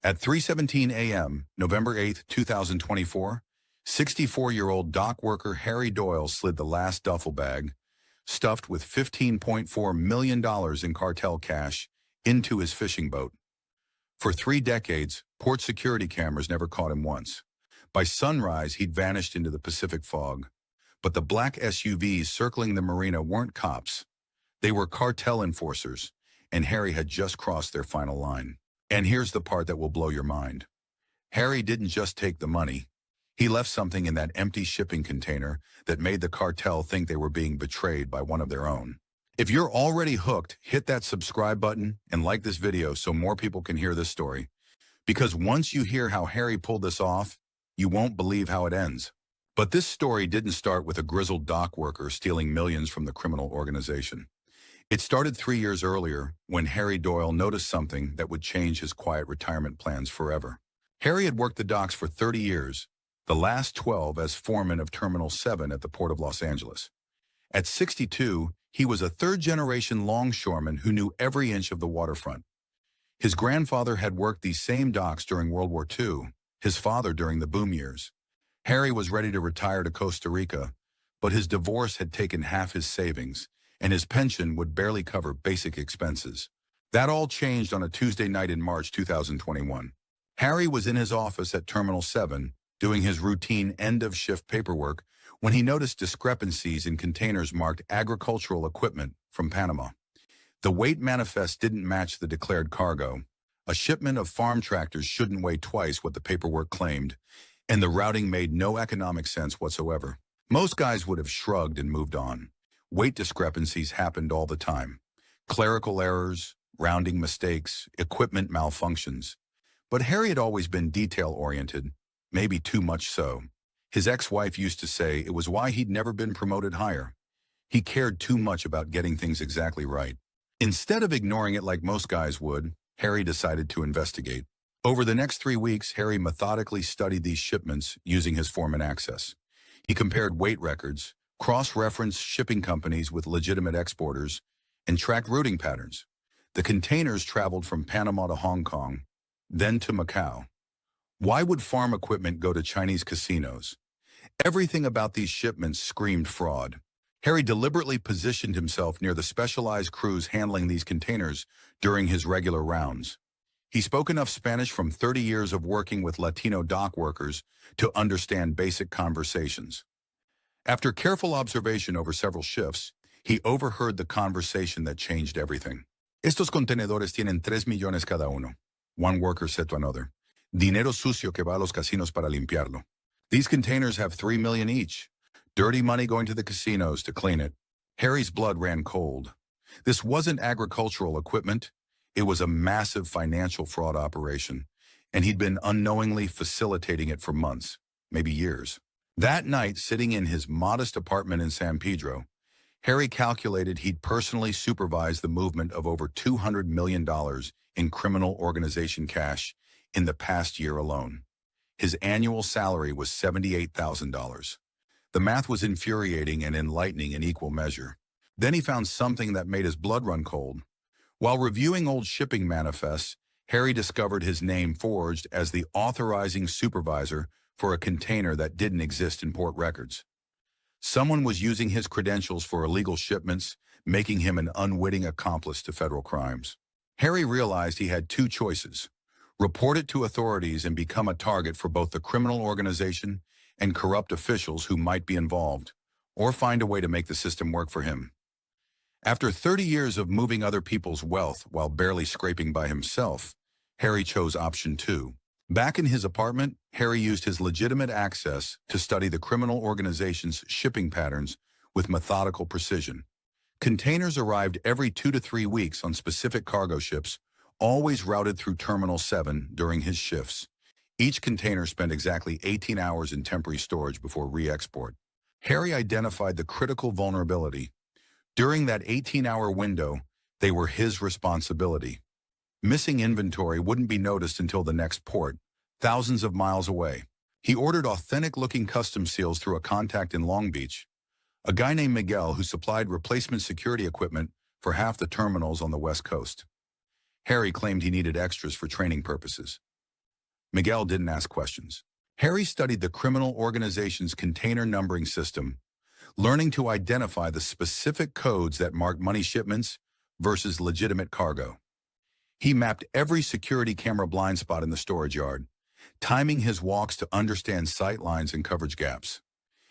At 3:17 a.m., November 8, 2024, 64-year-old dock worker Harry Doyle slid the last duffel bag, stuffed with $15.4 million in cartel cash, into his fishing boat. For 3 decades, port security cameras never caught him once. By sunrise, he'd vanished into the Pacific fog. But the black SUVs circling the marina weren't cops. They were cartel enforcers, and Harry had just crossed their final line. And here's the part that will blow your mind. Harry didn't just take the money. He left something in that empty shipping container that made the cartel think they were being betrayed by one of their own. If you're already hooked, hit that subscribe button and like this video so more people can hear this story. Because once you hear how Harry pulled this off, you won't believe how it ends. But this story didn't start with a grizzled dock worker stealing millions from the criminal organization. It started 3 years earlier when Harry Doyle noticed something that would change his quiet retirement plans forever. Harry had worked the docks for 30 years, the last 12 as foreman of Terminal 7 at the Port of Los Angeles. At 62, he was a third-generation longshoreman who knew every inch of the waterfront. His grandfather had worked these same docks during World War II, his father during the boom years. Harry was ready to retire to Costa Rica, but his divorce had taken half his savings, and his pension would barely cover basic expenses. That all changed on a Tuesday night in March 2021. Harry was in his office at Terminal 7, doing his routine end-of-shift paperwork, when he noticed discrepancies in containers marked agricultural equipment from Panama. The weight manifest didn't match the declared cargo. A shipment of farm tractors shouldn't weigh twice what the paperwork claimed, and the routing made no economic sense whatsoever. Most guys would have shrugged and moved on. Weight discrepancies happened all the time. Clerical errors, rounding mistakes, equipment malfunctions. But Harry had always been detail-oriented, maybe too much so. His ex-wife used to say it was why he'd never been promoted higher. He cared too much about getting things exactly right. Instead of ignoring it like most guys would, Harry decided to investigate. Over the next 3 weeks, Harry methodically studied these shipments using his foreman access. He compared weight records, cross-referenced shipping companies with legitimate exporters, and tracked routing patterns. The containers traveled from Panama to Hong Kong, then to Macau. Why would farm equipment go to Chinese casinos? Everything about these shipments screamed fraud. Harry deliberately positioned himself near the specialized crews handling these containers during his regular rounds. He spoke enough Spanish from 30 years of working with Latino dock workers to understand basic conversations. After careful observation over several shifts, he overheard the conversation that changed everything. Estos contenedores tienen 3 millones cada uno, one worker said to another. Dinero sucio que va a los casinos para limpiarlo. These containers have 3 million each. Dirty money going to the casinos to clean it. Harry's blood ran cold. This wasn't agricultural equipment. It was a massive financial fraud operation, and he'd been unknowingly facilitating it for months, maybe years. That night, sitting in his modest apartment in San Pedro, Harry calculated he'd personally supervised the movement of over $200 million in criminal organization cash in the past year alone. His annual salary was $78,000. The math was infuriating and enlightening in equal measure. Then he found something that made his blood run cold. While reviewing old shipping manifests, Harry discovered his name forged as the authorizing supervisor for a container that didn't exist in port records. Someone was using his credentials for illegal shipments, making him an unwitting accomplice to federal crimes. Harry realized he had 2 choices: report it to authorities and become a target for both the criminal organization and corrupt officials who might be involved, or find a way to make the system work for him. After 30 years of moving other people's wealth while barely scraping by himself, Harry chose option 2. Back in his apartment, Harry used his legitimate access to study the criminal organization's shipping patterns with methodical precision. Containers arrived every 2 to 3 weeks on specific cargo ships, always routed through Terminal 7 during his shifts. Each container spent exactly 18 hours in temporary storage before re-export. Harry identified the critical vulnerability. During that 18-hour window, they were his responsibility. Missing inventory wouldn't be noticed until the next port, thousands of miles away. He ordered authentic-looking custom seals through a contact in Long Beach, a guy named Miguel who supplied replacement security equipment for half the terminals on the West Coast. Harry claimed he needed extras for training purposes. Miguel didn't ask questions. Harry studied the criminal organization's container numbering system, learning to identify the specific codes that marked money shipments versus legitimate cargo. He mapped every security camera blind spot in the storage yard, timing his walks to understand sight lines and coverage gaps.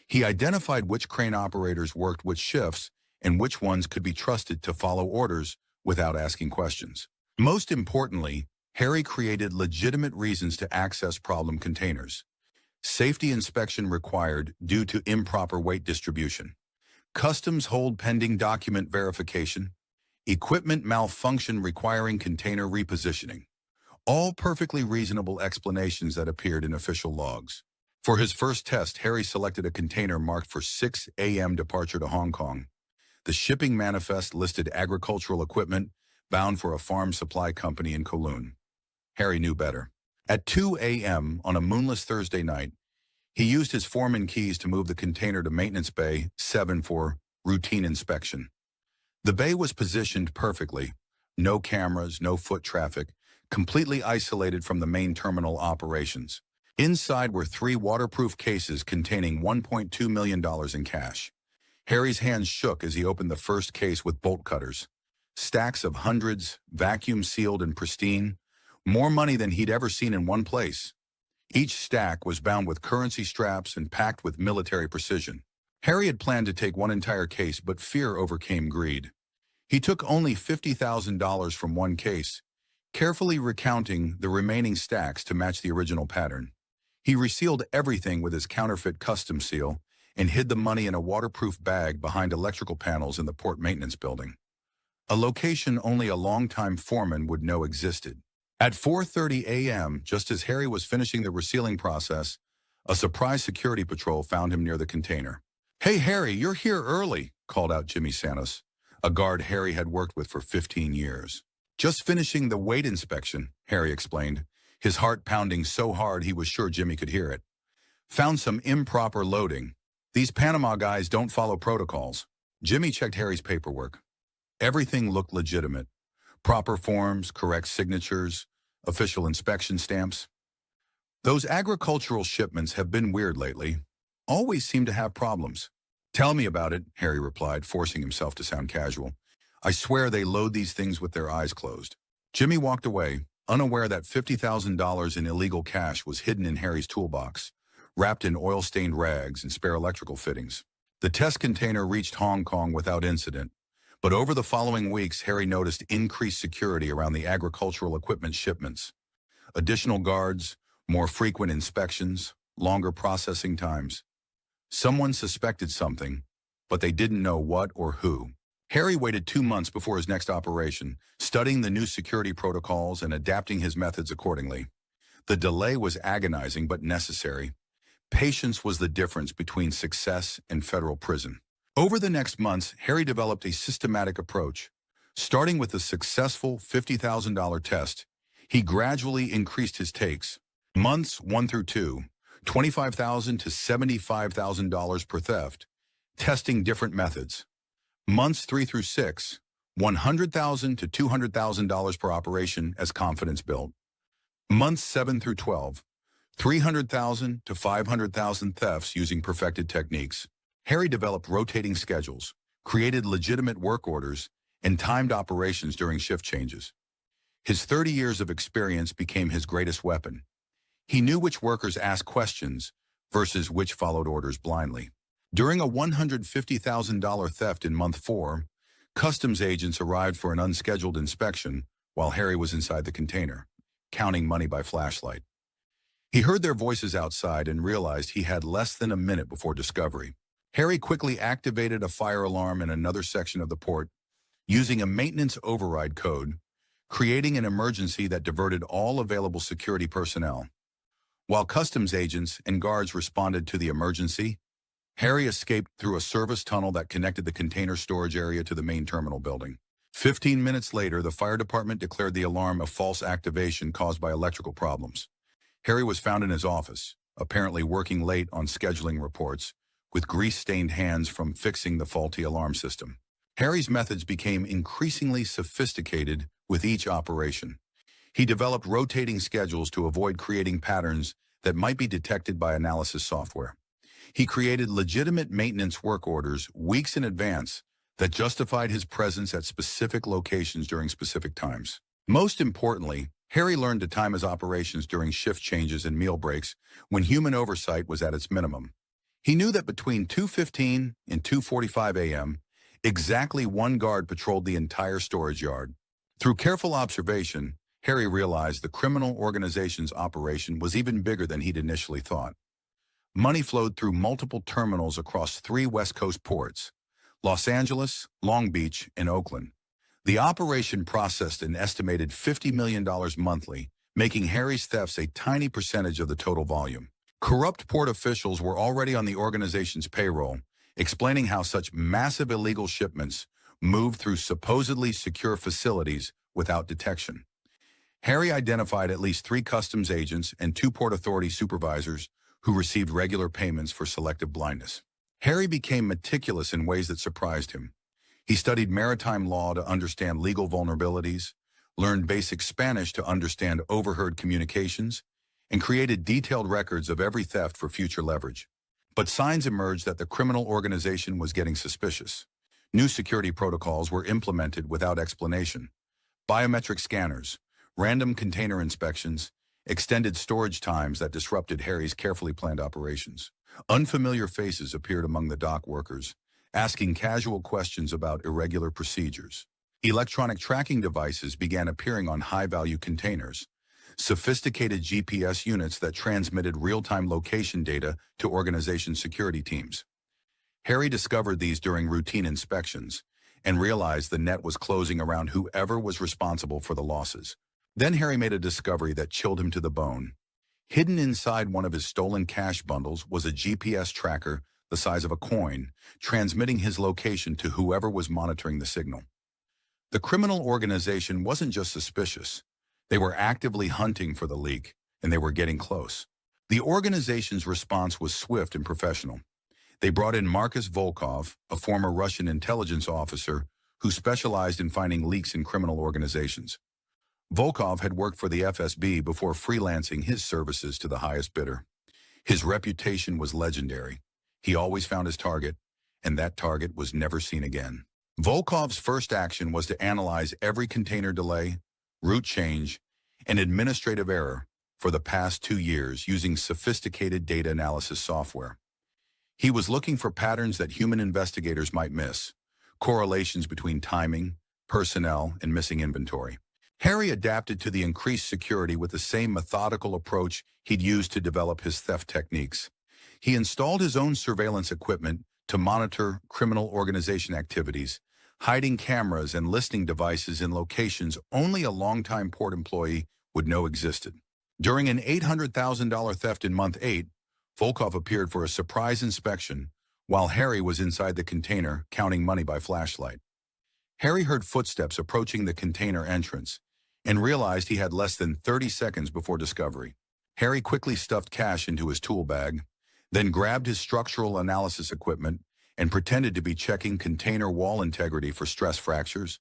He identified which crane operators worked which shifts and which ones could be trusted to follow orders without asking questions. Most importantly, Harry created legitimate reasons to access problem containers. Safety inspection required due to improper weight distribution. Customs hold pending document verification. Equipment malfunction requiring container repositioning. All perfectly reasonable explanations that appeared in official logs. For his first test, Harry selected a container marked for 6 a.m. departure to Hong Kong. The shipping manifest listed agricultural equipment bound for a farm supply company in Kowloon. Harry knew better. At 2 a.m. on a moonless Thursday night, he used his foreman keys to move the container to Maintenance Bay 7 for routine inspection. The bay was positioned perfectly. No cameras, no foot traffic, completely isolated from the main terminal operations. Inside were 3 waterproof cases containing $1.2 million in cash. Harry's hands shook as he opened the first case with bolt cutters. Stacks of hundreds, vacuum-sealed and pristine. More money than he'd ever seen in one place. Each stack was bound with currency straps and packed with military precision. Harry had planned to take one entire case, but fear overcame greed. He took only $50,000 from one case, carefully recounting the remaining stacks to match the original pattern. He resealed everything with his counterfeit custom seal and hid the money in a waterproof bag behind electrical panels in the port maintenance building, a location only a longtime foreman would know existed. At 4:30 a.m., just as Harry was finishing the resealing process, a surprise security patrol found him near the container. "Hey, Harry, you're here early," called out Jimmy Santos, a guard Harry had worked with for 15 years. "Just finishing the weight inspection," Harry explained, his heart pounding so hard he was sure Jimmy could hear it. "Found some improper loading. These Panama guys don't follow protocols." Jimmy checked Harry's paperwork. Everything looked legitimate. Proper forms, correct signatures, official inspection stamps. "Those agricultural shipments have been weird lately. Always seem to have problems." "Tell me about it," Harry replied, forcing himself to sound casual. "I swear they load these things with their eyes closed." Jimmy walked away, unaware that $50,000 in illegal cash was hidden in Harry's toolbox, wrapped in oil-stained rags and spare electrical fittings. The test container reached Hong Kong without incident, but over the following weeks, Harry noticed increased security around the agricultural equipment shipments. Additional guards, more frequent inspections, longer processing times. Someone suspected something, but they didn't know what or who. Harry waited 2 months before his next operation, studying the new security protocols and adapting his methods accordingly. The delay was agonizing but necessary. Patience was the difference between success and federal prison. Over the next months, Harry developed a systematic approach. Starting with the successful $50,000 test, he gradually increased his takes. Months 1 through 2, $25,000 to $75,000 per theft, testing different methods. Months 3 through 6, $100,000 to $200,000 per operation as confidence built. Months 7 through 12, $300,000 to $500,000 thefts using perfected techniques. Harry developed rotating schedules, created legitimate work orders, and timed operations during shift changes. His 30 years of experience became his greatest weapon. He knew which workers asked questions versus which followed orders blindly. During a $150,000 theft in month 4, customs agents arrived for an unscheduled inspection while Harry was inside the container, counting money by flashlight. He heard their voices outside and realized he had less than a minute before discovery. Harry quickly activated a fire alarm in another section of the port, using a maintenance override code, creating an emergency that diverted all available security personnel. While customs agents and guards responded to the emergency, Harry escaped through a service tunnel that connected the container storage area to the main terminal building. 15 minutes later, the fire department declared the alarm a false activation caused by electrical problems. Harry was found in his office, apparently working late on scheduling reports, with grease-stained hands from fixing the faulty alarm system. Harry's methods became increasingly sophisticated with each operation. He developed rotating schedules to avoid creating patterns that might be detected by analysis software. He created legitimate maintenance work orders weeks in advance that justified his presence at specific locations during specific times. Most importantly, Harry learned to time his operations during shift changes and meal breaks when human oversight was at its minimum. He knew that between 2:15 and 2:45 a.m., exactly one guard patrolled the entire storage yard. Through careful observation, Harry realized the criminal organization's operation was even bigger than he'd initially thought. Money flowed through multiple terminals across 3 West Coast ports: Los Angeles, Long Beach, and Oakland. The operation processed an estimated $50 million monthly, making Harry's thefts a tiny percentage of the total volume. Corrupt port officials were already on the organization's payroll, explaining how such massive illegal shipments moved through supposedly secure facilities without detection. Harry identified at least 3 customs agents and 2 Port Authority supervisors who received regular payments for selective blindness. Harry became meticulous in ways that surprised him. He studied maritime law to understand legal vulnerabilities, learned basic Spanish to understand overheard communications, and created detailed records of every theft for future leverage. But signs emerged that the criminal organization was getting suspicious. New security protocols were implemented without explanation. Biometric scanners, random container inspections, extended storage times that disrupted Harry's carefully planned operations. Unfamiliar faces appeared among the dock workers, asking casual questions about irregular procedures. Electronic tracking devices began appearing on high-value containers, sophisticated GPS units that transmitted real-time location data to organization security teams. Harry discovered these during routine inspections and realized the net was closing around whoever was responsible for the losses. Then Harry made a discovery that chilled him to the bone. Hidden inside one of his stolen cash bundles was a GPS tracker the size of a coin, transmitting his location to whoever was monitoring the signal. The criminal organization wasn't just suspicious. They were actively hunting for the leak, and they were getting close. The organization's response was swift and professional. They brought in Markus Volkov, a former Russian intelligence officer who specialized in finding leaks in criminal organizations. Volkov had worked for the FSB before freelancing his services to the highest bidder. His reputation was legendary. He always found his target, and that target was never seen again. Volkov's first action was to analyze every container delay, route change, and administrative error for the past 2 years using sophisticated data analysis software. He was looking for patterns that human investigators might miss, correlations between timing, personnel, and missing inventory. Harry adapted to the increased security with the same methodical approach he'd used to develop his theft techniques. He installed his own surveillance equipment to monitor criminal organization activities, hiding cameras and listening devices in locations only a longtime port employee would know existed. During an $800,000 theft in month 8, Volkov appeared for a surprise inspection while Harry was inside the container counting money by flashlight. Harry heard footsteps approaching the container entrance and realized he had less than 30 seconds before discovery. Harry quickly stuffed cash into his tool bag, then grabbed his structural analysis equipment and pretended to be checking container wall integrity for stress fractures,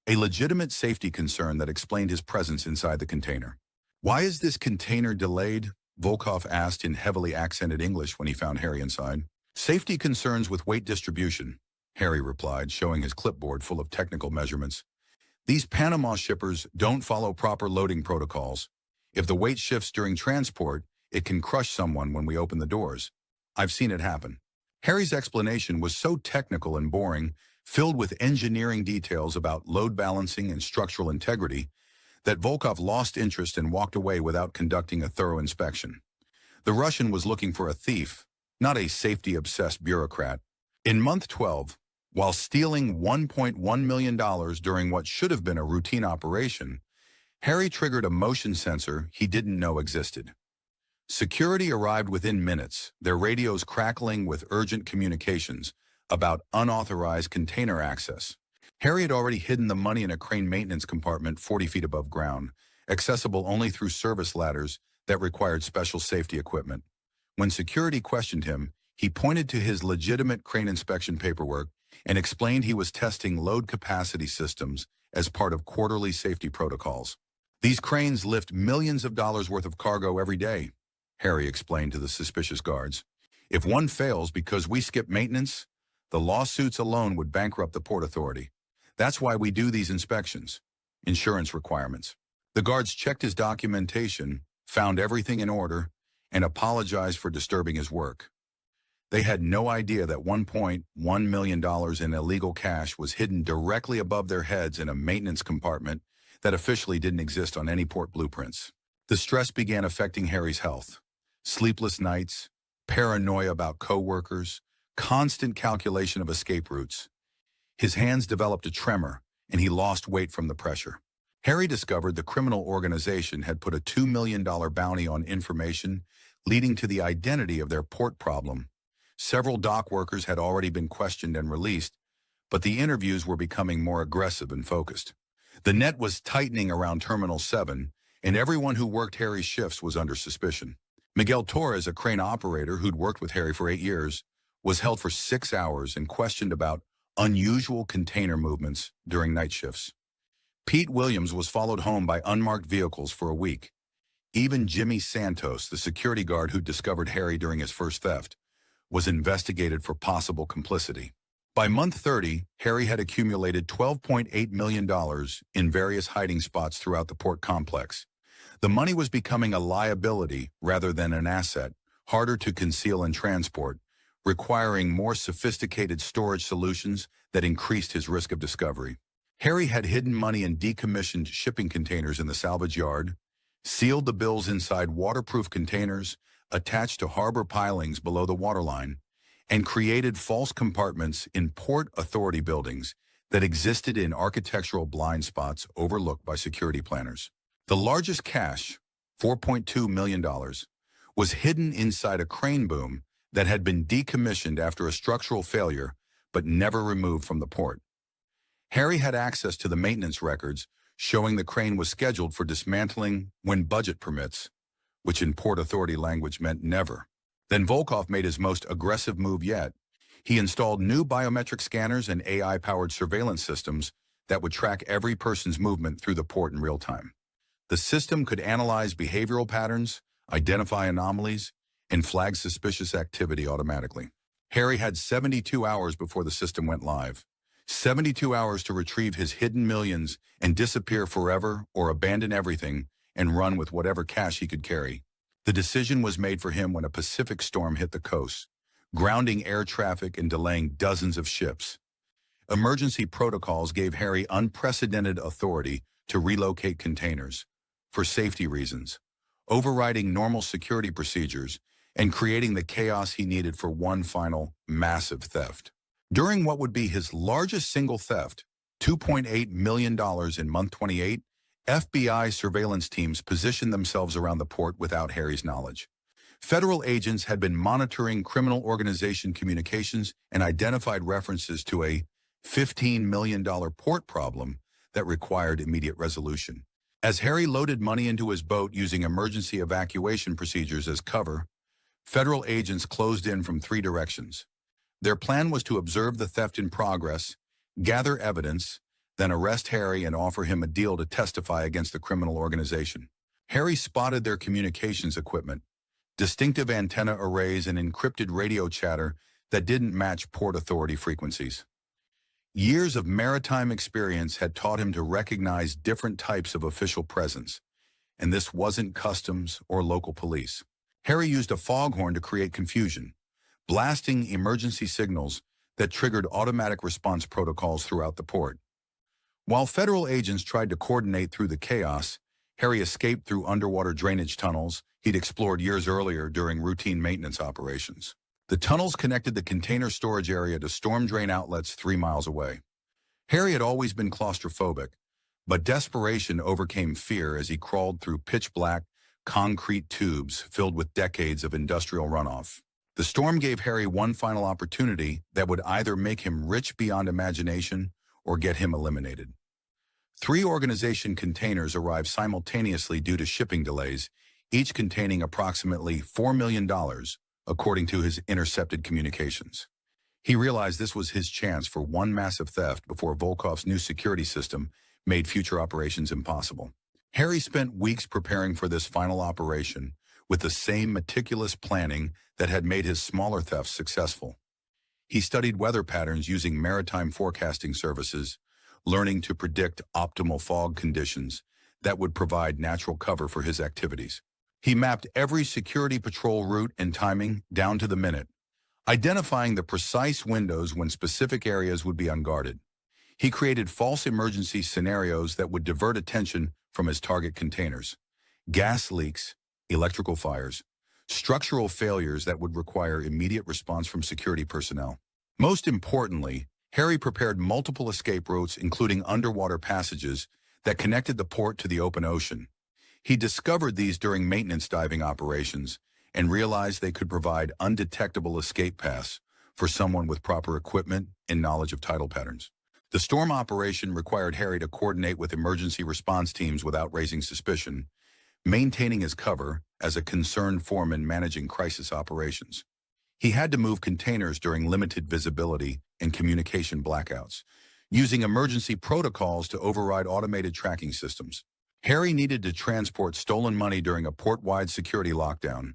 a legitimate safety concern that explained his presence inside the container. "Why is this container delayed?" Volkov asked in heavily accented English when he found Harry inside. "Safety concerns with weight distribution," Harry replied, showing his clipboard full of technical measurements. "These Panama shippers don't follow proper loading protocols. If the weight shifts during transport, it can crush someone when we open the doors. I've seen it happen." Harry's explanation was so technical and boring, filled with engineering details about load balancing and structural integrity, that Volkov lost interest and walked away without conducting a thorough inspection. The Russian was looking for a thief, not a safety-obsessed bureaucrat. In month 12, while stealing $1.1 million during what should have been a routine operation, Harry triggered a motion sensor he didn't know existed. Security arrived within minutes, their radios crackling with urgent communications about unauthorized container access. Harry had already hidden the money in a crane maintenance compartment 40 feet above ground, accessible only through service ladders that required special safety equipment. When security questioned him, he pointed to his legitimate crane inspection paperwork and explained he was testing load capacity systems as part of quarterly safety protocols. These cranes lift millions of dollars worth of cargo every day, Harry explained to the suspicious guards. If one fails because we skip maintenance, the lawsuits alone would bankrupt the Port Authority. That's why we do these inspections. Insurance requirements. The guards checked his documentation, found everything in order, and apologized for disturbing his work. They had no idea that $1.1 million in illegal cash was hidden directly above their heads in a maintenance compartment that officially didn't exist on any port blueprints. The stress began affecting Harry's health. Sleepless nights, paranoia about co-workers, constant calculation of escape routes. His hands developed a tremor, and he lost weight from the pressure. Harry discovered the criminal organization had put a $2 million bounty on information leading to the identity of their port problem. Several dock workers had already been questioned and released, but the interviews were becoming more aggressive and focused. The net was tightening around Terminal 7, and everyone who worked Harry's shifts was under suspicion. Miguel Torres, a crane operator who'd worked with Harry for 8 years, was held for 6 hours and questioned about unusual container movements during night shifts. Pete Williams was followed home by unmarked vehicles for a week. Even Jimmy Santos, the security guard who discovered Harry during his first theft, was investigated for possible complicity. By month 30, Harry had accumulated $12.8 million in various hiding spots throughout the port complex. The money was becoming a liability rather than an asset, harder to conceal and transport, requiring more sophisticated storage solutions that increased his risk of discovery. Harry had hidden money in decommissioned shipping containers in the salvage yard, sealed the bills inside waterproof containers attached to harbor pilings below the waterline, and created false compartments in Port Authority buildings that existed in architectural blind spots overlooked by security planners. The largest cache, $4.2 million, was hidden inside a crane boom that had been decommissioned after a structural failure but never removed from the port. Harry had access to the maintenance records showing the crane was scheduled for dismantling when budget permits, which in Port Authority language meant never. Then Volkov made his most aggressive move yet. He installed new biometric scanners and AI-powered surveillance systems that would track every person's movement through the port in real time. The system could analyze behavioral patterns, identify anomalies, and flag suspicious activity automatically. Harry had 72 hours before the system went live. 72 hours to retrieve his hidden millions and disappear forever or abandon everything and run with whatever cash he could carry. The decision was made for him when a Pacific storm hit the coast, grounding air traffic and delaying dozens of ships. Emergency protocols gave Harry unprecedented authority to relocate containers, for safety reasons, overriding normal security procedures and creating the chaos he needed for one final, massive theft. During what would be his largest single theft, $2.8 million in month 28, FBI surveillance teams positioned themselves around the port without Harry's knowledge. Federal agents had been monitoring criminal organization communications and identified references to a $15 million port problem that required immediate resolution. As Harry loaded money into his boat using emergency evacuation procedures as cover, federal agents closed in from 3 directions. Their plan was to observe the theft in progress, gather evidence, then arrest Harry and offer him a deal to testify against the criminal organization. Harry spotted their communications equipment, distinctive antenna arrays and encrypted radio chatter that didn't match Port Authority frequencies. Years of maritime experience had taught him to recognize different types of official presence, and this wasn't customs or local police. Harry used a foghorn to create confusion, blasting emergency signals that triggered automatic response protocols throughout the port. While federal agents tried to coordinate through the chaos, Harry escaped through underwater drainage tunnels he'd explored years earlier during routine maintenance operations. The tunnels connected the container storage area to storm drain outlets 3 miles away. Harry had always been claustrophobic, but desperation overcame fear as he crawled through pitch-black, concrete tubes filled with decades of industrial runoff. The storm gave Harry one final opportunity that would either make him rich beyond imagination or get him eliminated. 3 organization containers arrived simultaneously due to shipping delays, each containing approximately $4 million, according to his intercepted communications. He realized this was his chance for one massive theft before Volkov's new security system made future operations impossible. Harry spent weeks preparing for this final operation with the same meticulous planning that had made his smaller thefts successful. He studied weather patterns using maritime forecasting services, learning to predict optimal fog conditions that would provide natural cover for his activities. He mapped every security patrol route and timing down to the minute, identifying the precise windows when specific areas would be unguarded. He created false emergency scenarios that would divert attention from his target containers. Gas leaks, electrical fires, structural failures that would require immediate response from security personnel. Most importantly, Harry prepared multiple escape routes, including underwater passages that connected the port to the open ocean. He discovered these during maintenance diving operations and realized they could provide undetectable escape paths for someone with proper equipment and knowledge of tidal patterns. The storm operation required Harry to coordinate with emergency response teams without raising suspicion, maintaining his cover as a concerned foreman managing crisis operations. He had to move containers during limited visibility and communication blackouts, using emergency protocols to override automated tracking systems. Harry needed to transport stolen money during a port-wide security lockdown,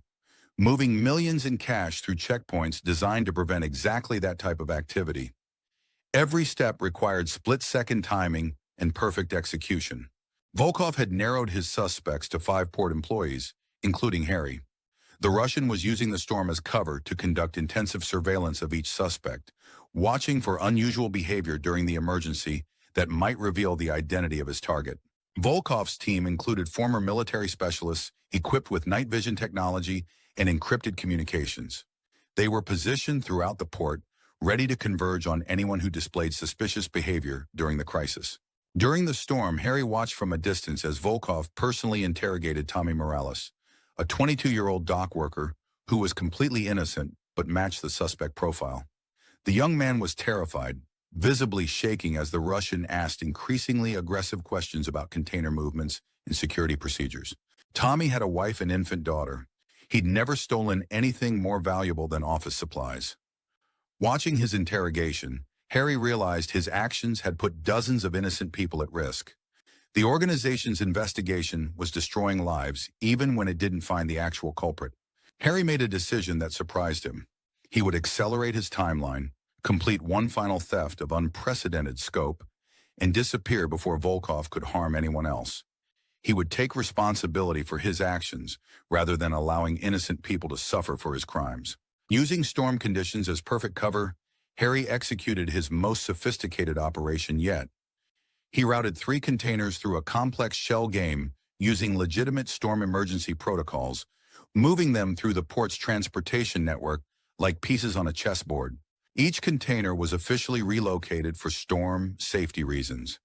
moving millions in cash through checkpoints designed to prevent exactly that type of activity. Every step required split-second timing and perfect execution. Volkov had narrowed his suspects to 5 port employees, including Harry. The Russian was using the storm as cover to conduct intensive surveillance of each suspect, watching for unusual behavior during the emergency that might reveal the identity of his target. Volkov's team included former military specialists equipped with night vision technology and encrypted communications. They were positioned throughout the port, ready to converge on anyone who displayed suspicious behavior during the crisis. During the storm, Harry watched from a distance as Volkov personally interrogated Tommy Morales, a 22-year-old dock worker who was completely innocent but matched the suspect profile. The young man was terrified, visibly shaking as the Russian asked increasingly aggressive questions about container movements and security procedures. Tommy had a wife and infant daughter. He'd never stolen anything more valuable than office supplies. Watching his interrogation, Harry realized his actions had put dozens of innocent people at risk. The organization's investigation was destroying lives, even when it didn't find the actual culprit. Harry made a decision that surprised him. He would accelerate his timeline, complete one final theft of unprecedented scope, and disappear before Volkov could harm anyone else. He would take responsibility for his actions rather than allowing innocent people to suffer for his crimes. Using storm conditions as perfect cover, Harry executed his most sophisticated operation yet. He routed 3 containers through a complex shell game using legitimate storm emergency protocols, moving them through the port's transportation network like pieces on a chessboard. Each container was officially relocated for storm safety reasons,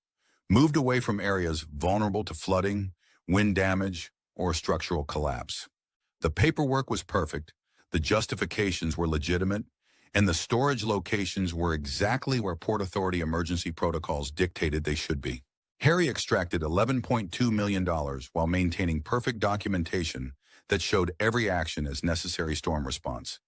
moved away from areas vulnerable to flooding, wind damage, or structural collapse. The paperwork was perfect, the justifications were legitimate, and the storage locations were exactly where Port Authority emergency protocols dictated they should be. Harry extracted $11.2 million while maintaining perfect documentation that showed every action as necessary storm response.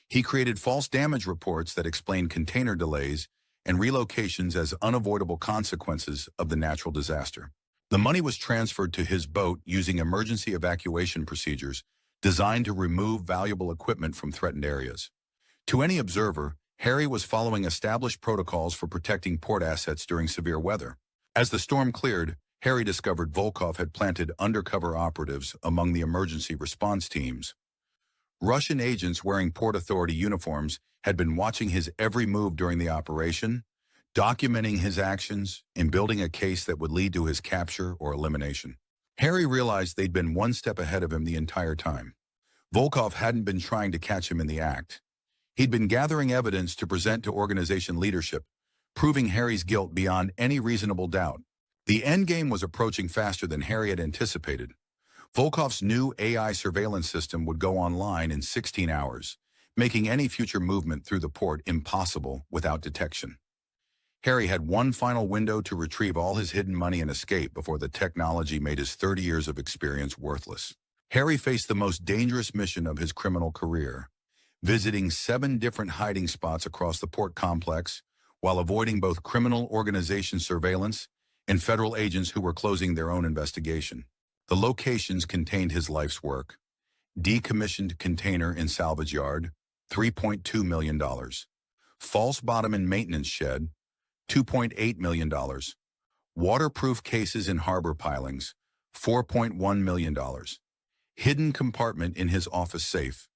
He created false damage reports that explained container delays and relocations as unavoidable consequences of the natural disaster. The money was transferred to his boat using emergency evacuation procedures designed to remove valuable equipment from threatened areas. To any observer, Harry was following established protocols for protecting port assets during severe weather. As the storm cleared, Harry discovered Volkov had planted undercover operatives among the emergency response teams. Russian agents wearing Port Authority uniforms had been watching his every move during the operation, documenting his actions, and building a case that would lead to his capture or elimination. Harry realized they'd been one step ahead of him the entire time. Volkov hadn't been trying to catch him in the act. He'd been gathering evidence to present to organization leadership, proving Harry's guilt beyond any reasonable doubt. The endgame was approaching faster than Harry had anticipated. Volkov's new AI surveillance system would go online in 16 hours, making any future movement through the port impossible without detection. Harry had one final window to retrieve all his hidden money and escape before the technology made his 30 years of experience worthless. Harry faced the most dangerous mission of his criminal career, visiting 7 different hiding spots across the port complex while avoiding both criminal organization surveillance and federal agents who were closing their own investigation. The locations contained his life's work. Decommissioned container in salvage yard, $3.2 million. False bottom and maintenance shed, $2.8 million. Waterproof cases in harbor pilings, $4.1 million. Hidden compartment in his office safe,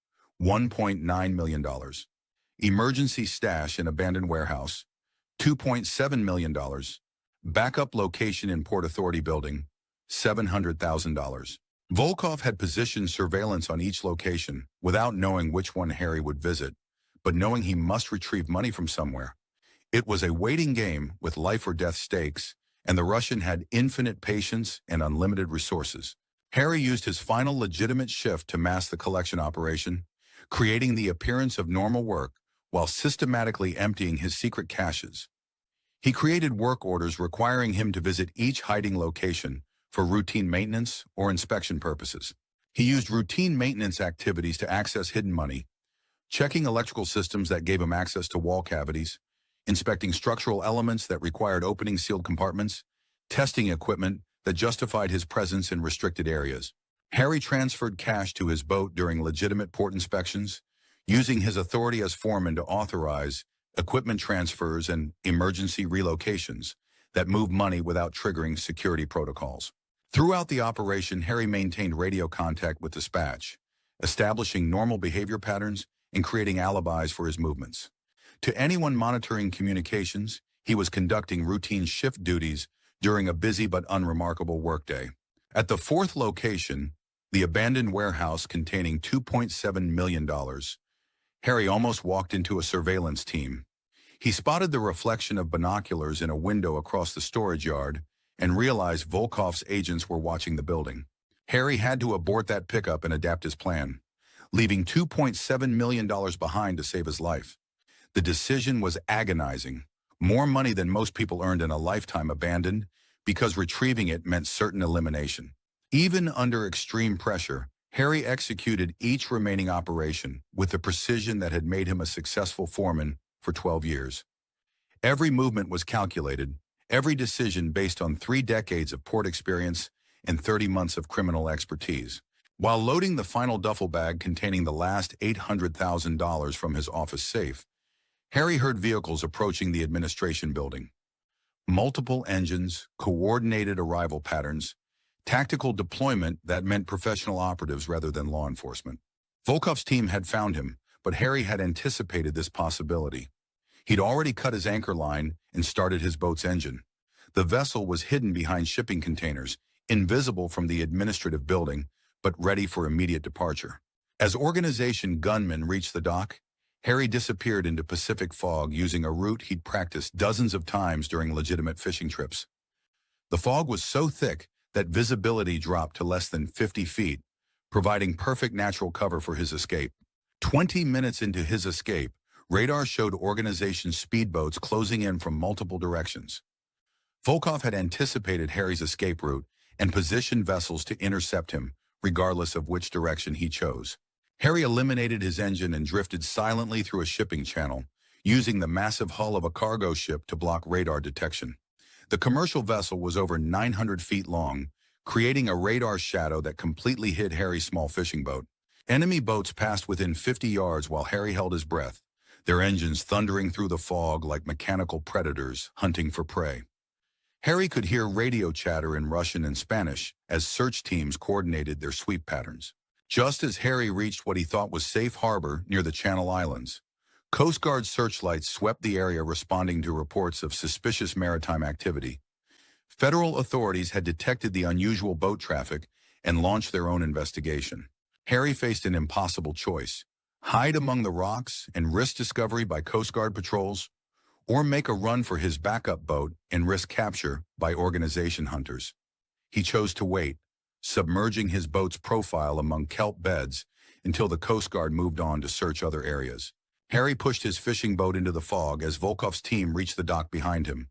$1.9 million. Emergency stash in abandoned warehouse, $2.7 million. Backup location in Port Authority building, $700,000. Volkov had positioned surveillance on each location without knowing which one Harry would visit, but knowing he must retrieve money from somewhere. It was a waiting game with life or death stakes, and the Russian had infinite patience and unlimited resources. Harry used his final legitimate shift to mask the collection operation, creating the appearance of normal work while systematically emptying his secret caches. He created work orders requiring him to visit each hiding location for routine maintenance or inspection purposes. He used routine maintenance activities to access hidden money, checking electrical systems that gave him access to wall cavities, inspecting structural elements that required opening sealed compartments, testing equipment that justified his presence in restricted areas. Harry transferred cash to his boat during legitimate port inspections, using his authority as foreman to authorize equipment transfers and emergency relocations that moved money without triggering security protocols. Throughout the operation, Harry maintained radio contact with dispatch, establishing normal behavior patterns and creating alibis for his movements. To anyone monitoring communications, he was conducting routine shift duties during a busy but unremarkable workday. At the fourth location, the abandoned warehouse containing $2.7 million, Harry almost walked into a surveillance team. He spotted the reflection of binoculars in a window across the storage yard and realized Volkov's agents were watching the building. Harry had to abort that pickup and adapt his plan, leaving $2.7 million behind to save his life. The decision was agonizing. More money than most people earned in a lifetime abandoned, because retrieving it meant certain elimination. Even under extreme pressure, Harry executed each remaining operation with the precision that had made him a successful foreman for 12 years. Every movement was calculated, every decision based on 3 decades of port experience and 30 months of criminal expertise. While loading the final duffel bag containing the last $800,000 from his office safe, Harry heard vehicles approaching the administration building. Multiple engines, coordinated arrival patterns, tactical deployment that meant professional operatives rather than law enforcement. Volkov's team had found him, but Harry had anticipated this possibility. He'd already cut his anchor line and started his boat's engine. The vessel was hidden behind shipping containers, invisible from the administrative building, but ready for immediate departure. As organization gunmen reached the dock, Harry disappeared into Pacific fog using a route he'd practiced dozens of times during legitimate fishing trips. The fog was so thick that visibility dropped to less than 50 feet, providing perfect natural cover for his escape. 20 minutes into his escape, radar showed organization speedboats closing in from multiple directions. Volkov had anticipated Harry's escape route and positioned vessels to intercept him, regardless of which direction he chose. Harry eliminated his engine and drifted silently through a shipping channel, using the massive hull of a cargo ship to block radar detection. The commercial vessel was over 900 feet long, creating a radar shadow that completely hid Harry's small fishing boat. Enemy boats passed within 50 yards while Harry held his breath, their engines thundering through the fog like mechanical predators hunting for prey. Harry could hear radio chatter in Russian and Spanish as search teams coordinated their sweep patterns. Just as Harry reached what he thought was safe harbor near the Channel Islands, Coast Guard searchlights swept the area responding to reports of suspicious maritime activity. Federal authorities had detected the unusual boat traffic and launched their own investigation. Harry faced an impossible choice: hide among the rocks and risk discovery by Coast Guard patrols, or make a run for his backup boat and risk capture by organization hunters. He chose to wait, submerging his boat's profile among kelp beds until the Coast Guard moved on to search other areas. Harry pushed his fishing boat into the fog as Volkov's team reached the dock behind him.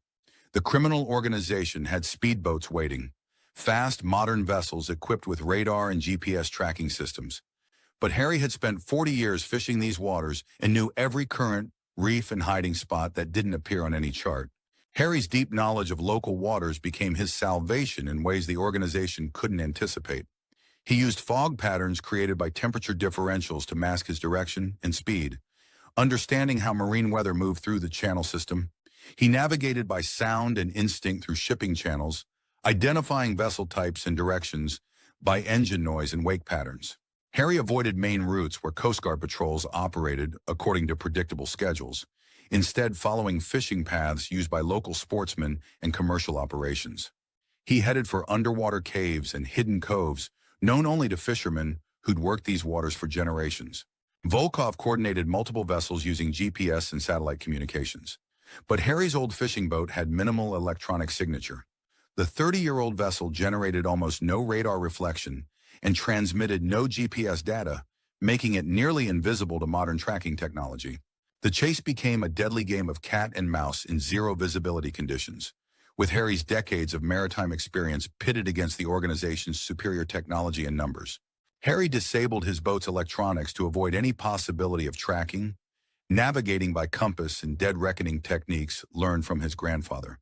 The criminal organization had speedboats waiting, fast, modern vessels equipped with radar and GPS tracking systems. But Harry had spent 40 years fishing these waters and knew every current, reef, and hiding spot that didn't appear on any chart. Harry's deep knowledge of local waters became his salvation in ways the organization couldn't anticipate. He used fog patterns created by temperature differentials to mask his direction and speed. Understanding how marine weather moved through the channel system, he navigated by sound and instinct through shipping channels, identifying vessel types and directions by engine noise and wake patterns. Harry avoided main routes where Coast Guard patrols operated according to predictable schedules, instead following fishing paths used by local sportsmen and commercial operations. He headed for underwater caves and hidden coves known only to fishermen who'd worked these waters for generations. Volkov coordinated multiple vessels using GPS and satellite communications. But Harry's old fishing boat had minimal electronic signature. The 30-year-old vessel generated almost no radar reflection and transmitted no GPS data, making it nearly invisible to modern tracking technology. The chase became a deadly game of cat and mouse in zero visibility conditions, with Harry's decades of maritime experience pitted against the organization's superior technology and numbers. Harry disabled his boat's electronics to avoid any possibility of tracking, navigating by compass and dead reckoning techniques learned from his grandfather.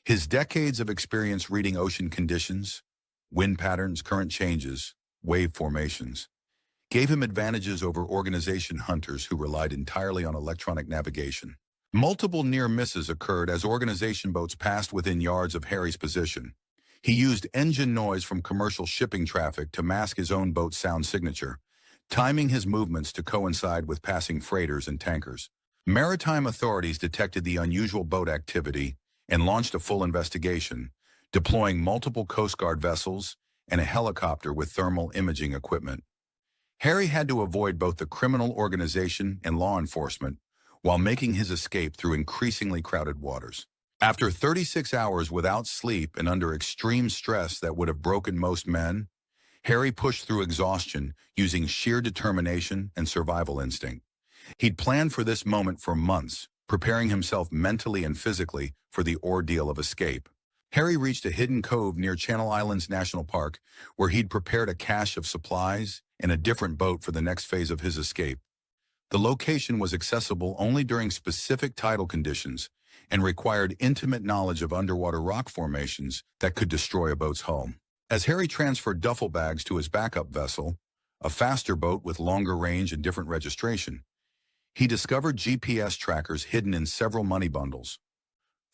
His decades of experience reading ocean conditions, wind patterns, current changes, wave formations, gave him advantages over organization hunters who relied entirely on electronic navigation. Multiple near misses occurred as organization boats passed within yards of Harry's position. He used engine noise from commercial shipping traffic to mask his own boat's sound signature, timing his movements to coincide with passing freighters and tankers. Maritime authorities detected the unusual boat activity and launched a full investigation, deploying multiple Coast Guard vessels and a helicopter with thermal imaging equipment. Harry had to avoid both the criminal organization and law enforcement while making his escape through increasingly crowded waters. After 36 hours without sleep and under extreme stress that would have broken most men, Harry pushed through exhaustion using sheer determination and survival instinct. He'd planned for this moment for months, preparing himself mentally and physically for the ordeal of escape. Harry reached a hidden cove near Channel Islands National Park, where he'd prepared a cache of supplies and a different boat for the next phase of his escape. The location was accessible only during specific tidal conditions and required intimate knowledge of underwater rock formations that could destroy a boat's hull. As Harry transferred duffel bags to his backup vessel, a faster boat with longer range and different registration, he discovered GPS trackers hidden in several money bundles.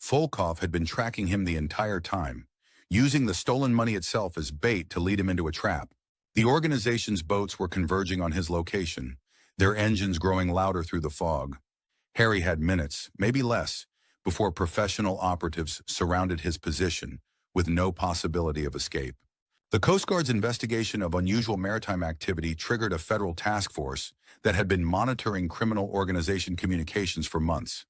Volkov had been tracking him the entire time, using the stolen money itself as bait to lead him into a trap. The organization's boats were converging on his location, their engines growing louder through the fog. Harry had minutes, maybe less, before professional operatives surrounded his position with no possibility of escape. The Coast Guard's investigation of unusual maritime activity triggered a federal task force that had been monitoring criminal organization communications for months.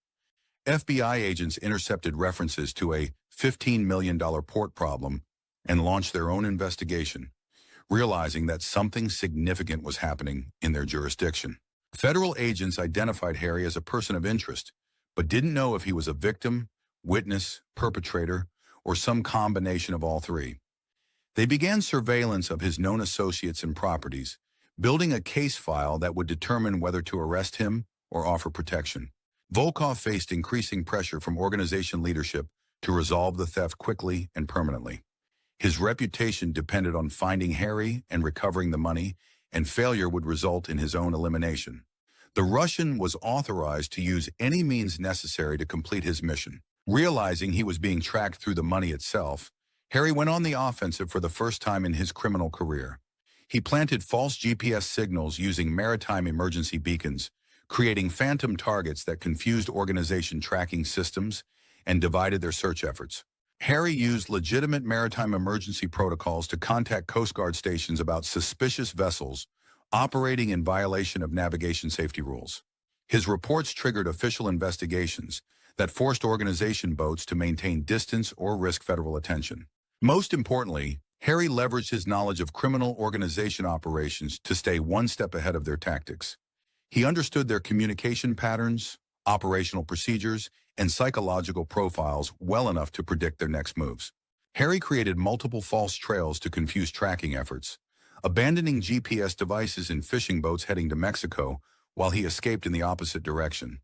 FBI agents intercepted references to a $15 million port problem and launched their own investigation, realizing that something significant was happening in their jurisdiction. Federal agents identified Harry as a person of interest, but didn't know if he was a victim, witness, perpetrator, or some combination of all three. They began surveillance of his known associates and properties, building a case file that would determine whether to arrest him or offer protection. Volkov faced increasing pressure from organization leadership to resolve the theft quickly and permanently. His reputation depended on finding Harry and recovering the money, and failure would result in his own elimination. The Russian was authorized to use any means necessary to complete his mission. Realizing he was being tracked through the money itself, Harry went on the offensive for the first time in his criminal career. He planted false GPS signals using maritime emergency beacons, creating phantom targets that confused organization tracking systems and divided their search efforts. Harry used legitimate maritime emergency protocols to contact Coast Guard stations about suspicious vessels operating in violation of navigation safety rules. His reports triggered official investigations that forced organization boats to maintain distance or risk federal attention. Most importantly, Harry leveraged his knowledge of criminal organization operations to stay one step ahead of their tactics. He understood their communication patterns, operational procedures, and psychological profiles well enough to predict their next moves. Harry created multiple false trails to confuse tracking efforts, abandoning GPS devices in fishing boats heading to Mexico while he escaped in the opposite direction.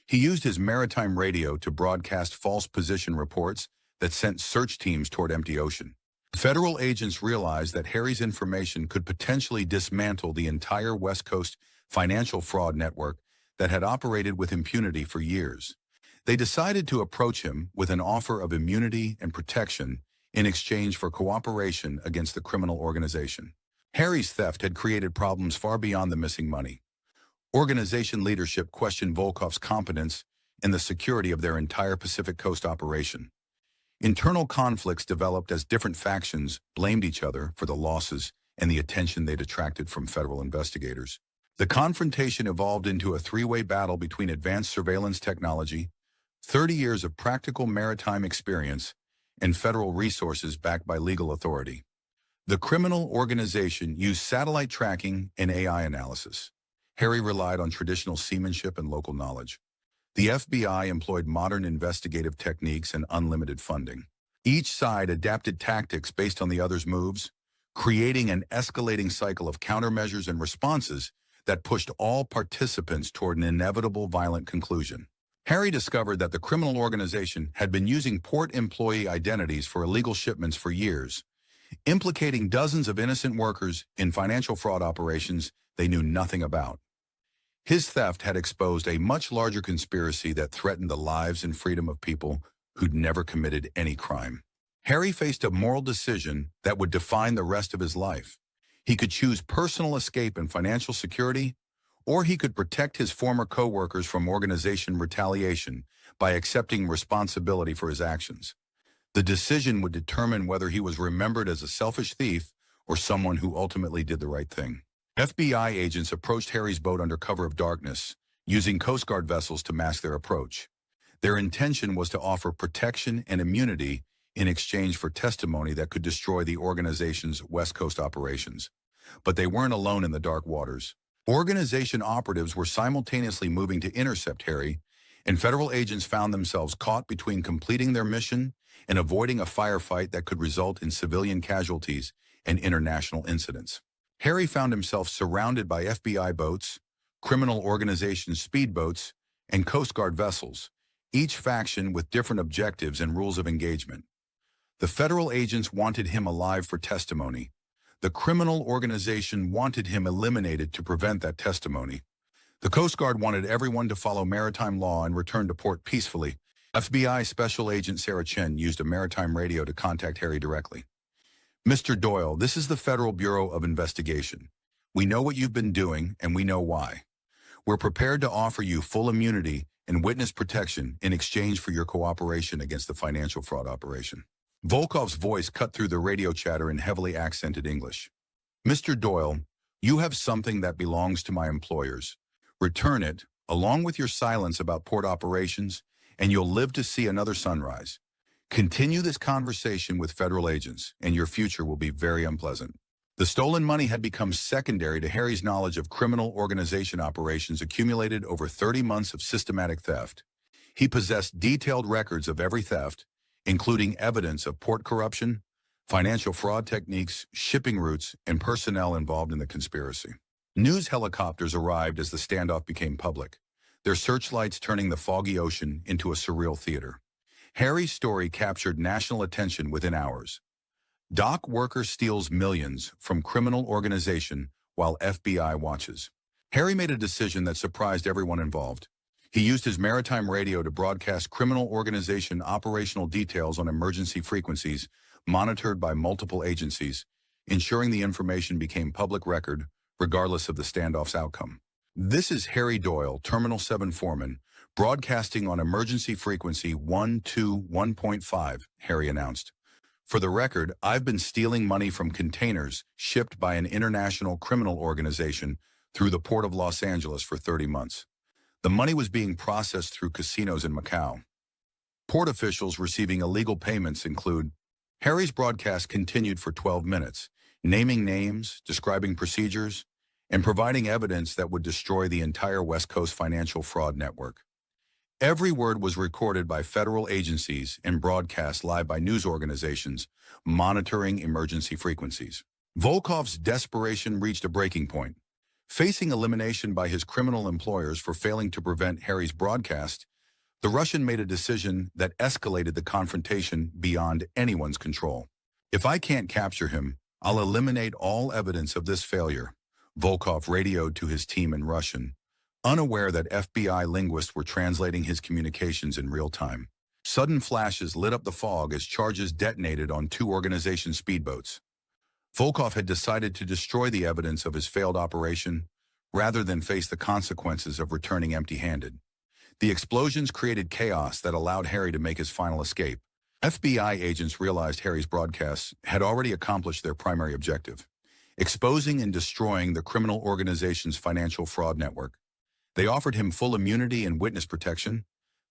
He used his maritime radio to broadcast false position reports that sent search teams toward empty ocean. Federal agents realized that Harry's information could potentially dismantle the entire West Coast financial fraud network that had operated with impunity for years. They decided to approach him with an offer of immunity and protection in exchange for cooperation against the criminal organization. Harry's theft had created problems far beyond the missing money. Organization leadership questioned Volkov's competence in the security of their entire Pacific Coast operation. Internal conflicts developed as different factions blamed each other for the losses and the attention they'd attracted from federal investigators. The confrontation evolved into a three-way battle between advanced surveillance technology, 30 years of practical maritime experience, and federal resources backed by legal authority. The criminal organization used satellite tracking and AI analysis. Harry relied on traditional seamanship and local knowledge. The FBI employed modern investigative techniques and unlimited funding. Each side adapted tactics based on the other's moves, creating an escalating cycle of countermeasures and responses that pushed all participants toward an inevitable violent conclusion. Harry discovered that the criminal organization had been using port employee identities for illegal shipments for years, implicating dozens of innocent workers in financial fraud operations they knew nothing about. His theft had exposed a much larger conspiracy that threatened the lives and freedom of people who'd never committed any crime. Harry faced a moral decision that would define the rest of his life. He could choose personal escape and financial security, or he could protect his former co-workers from organization retaliation by accepting responsibility for his actions. The decision would determine whether he was remembered as a selfish thief or someone who ultimately did the right thing. FBI agents approached Harry's boat under cover of darkness, using Coast Guard vessels to mask their approach. Their intention was to offer protection and immunity in exchange for testimony that could destroy the organization's West Coast operations. But they weren't alone in the dark waters. Organization operatives were simultaneously moving to intercept Harry, and federal agents found themselves caught between completing their mission and avoiding a firefight that could result in civilian casualties and international incidents. Harry found himself surrounded by FBI boats, criminal organization speedboats, and Coast Guard vessels, each faction with different objectives and rules of engagement. The federal agents wanted him alive for testimony. The criminal organization wanted him eliminated to prevent that testimony. The Coast Guard wanted everyone to follow maritime law and return to port peacefully. FBI Special Agent Sarah Chen used a maritime radio to contact Harry directly. "Mr. Doyle, this is the Federal Bureau of Investigation. We know what you've been doing, and we know why. We're prepared to offer you full immunity and witness protection in exchange for your cooperation against the financial fraud operation." Volkov's voice cut through the radio chatter in heavily accented English. "Mr. Doyle, you have something that belongs to my employers. Return it, along with your silence about port operations, and you'll live to see another sunrise. Continue this conversation with federal agents, and your future will be very unpleasant." The stolen money had become secondary to Harry's knowledge of criminal organization operations accumulated over 30 months of systematic theft. He possessed detailed records of every theft, including evidence of port corruption, financial fraud techniques, shipping routes, and personnel involved in the conspiracy. News helicopters arrived as the standoff became public, their searchlights turning the foggy ocean into a surreal theater. Harry's story captured national attention within hours. Dock worker steals millions from criminal organization while FBI watches. Harry made a decision that surprised everyone involved. He used his maritime radio to broadcast criminal organization operational details on emergency frequencies monitored by multiple agencies, ensuring the information became public record regardless of the standoff's outcome. "This is Harry Doyle, Terminal 7 Foreman, broadcasting on emergency frequency 121.5, Harry announced. "For the record, I've been stealing money from containers shipped by an international criminal organization through the Port of Los Angeles for 30 months. The money was being processed through casinos in Macau. Port officials receiving illegal payments include..." Harry's broadcast continued for 12 minutes, naming names, describing procedures, and providing evidence that would destroy the entire West Coast financial fraud network. Every word was recorded by federal agencies and broadcast live by news organizations monitoring emergency frequencies. Volkov's desperation reached a breaking point. Facing elimination by his criminal employers for failing to prevent Harry's broadcast, the Russian made a decision that escalated the confrontation beyond anyone's control. "If I can't capture him, I'll eliminate all evidence of this failure," Volkov radioed to his team in Russian, unaware that FBI linguists were translating his communications in real time. Sudden flashes lit up the fog as charges detonated on two organization speedboats. Volkov had decided to destroy the evidence of his failed operation rather than face the consequences of returning empty-handed. The explosions created chaos that allowed Harry to make his final escape. FBI agents realized Harry's broadcasts had already accomplished their primary objective, exposing and destroying the criminal organization's financial fraud network. They offered him full immunity and witness protection,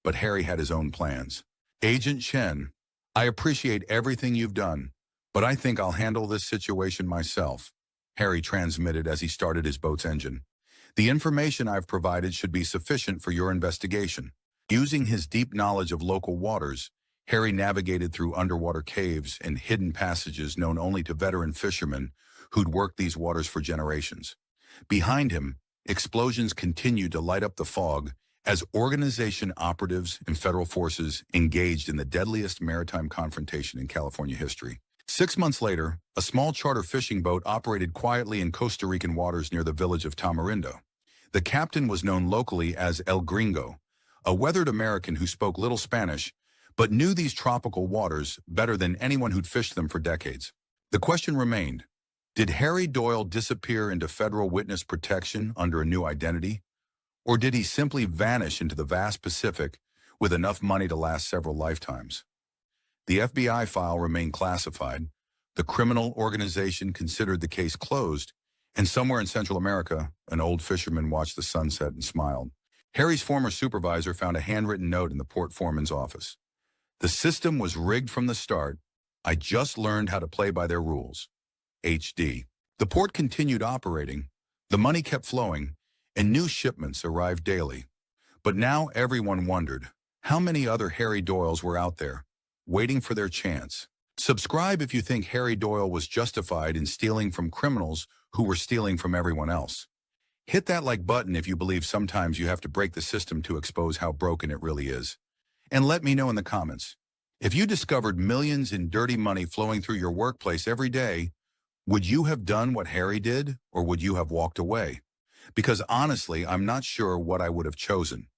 but Harry had his own plans. "Agent Chen, I appreciate everything you've done, but I think I'll handle this situation myself," Harry transmitted as he started his boat's engine. "The information I've provided should be sufficient for your investigation." Using his deep knowledge of local waters, Harry navigated through underwater caves and hidden passages known only to veteran fishermen who'd worked these waters for generations. Behind him, explosions continued to light up the fog as organization operatives and federal forces engaged in the deadliest maritime confrontation in California history. 6 months later, a small charter fishing boat operated quietly in Costa Rican waters near the village of Tamarindo. The captain was known locally as El Gringo, a weathered American who spoke little Spanish, but knew these tropical waters better than anyone who'd fished them for decades. The question remained, did Harry Doyle disappear into federal witness protection under a new identity? Or did he simply vanish into the vast Pacific with enough money to last several lifetimes? The FBI file remained classified, the criminal organization considered the case closed, and somewhere in Central America, an old fisherman watched the sunset and smiled. Harry's former supervisor found a handwritten note in the port foreman's office. "The system was rigged from the start. I just learned how to play by their rules. HD." The port continued operating, the money kept flowing, and new shipments arrived daily. But now everyone wondered, how many other Harry Doyles were out there, waiting for their chance? Subscribe if you think Harry Doyle was justified in stealing from criminals who were stealing from everyone else. Hit that like button if you believe sometimes you have to break the system to expose how broken it really is. And let me know in the comments. If you discovered millions in dirty money flowing through your workplace every day, would you have done what Harry did, or would you have walked away? Because honestly, I'm not sure what I would have chosen.